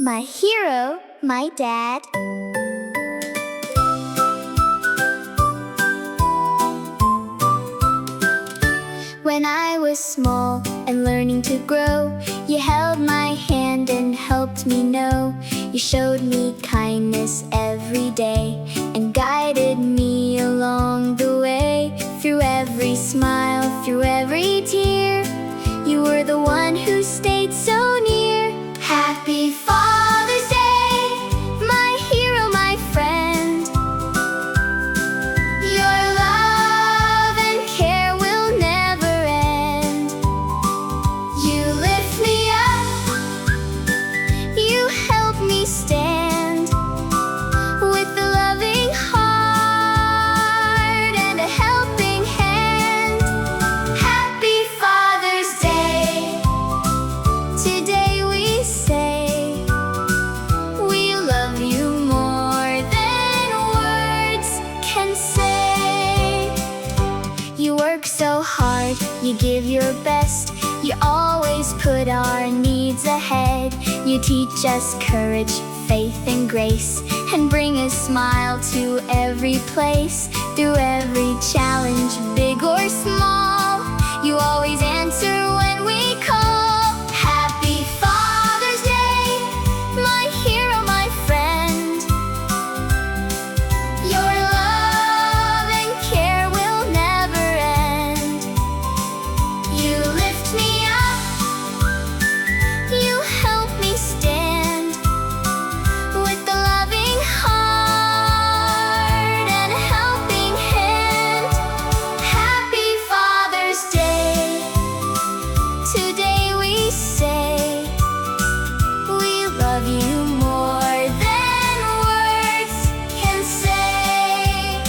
My hero, my dad. When I was small and learning to grow, you held my hand and helped me know. You showed me kindness every day and guided me along the way. Through every smile, through every tear, you were the one who stayed so near. Happy Father's Day, my hero, my friend. Your love and care will never end. You lift me up, you help me stand, with a loving heart and a helping hand. Happy Father's Day. Today we say we love you more than words can say. You work so hard, you give your best, you always put our needs ahead. You teach us courage, faith and grace, and bring a smile to every place. Through every challenge, big or small, you always answer when we call. Happy Father's Day, my hero, my friend. Your love and care will never end. You lift me up, you help me stand, with a loving heart and a helping hand. Happy Father's Day. Today we say we love you more than words can say.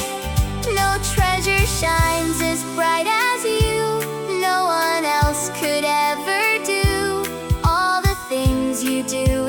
No treasure shines as bright as you, no one else could ever do all the things you do.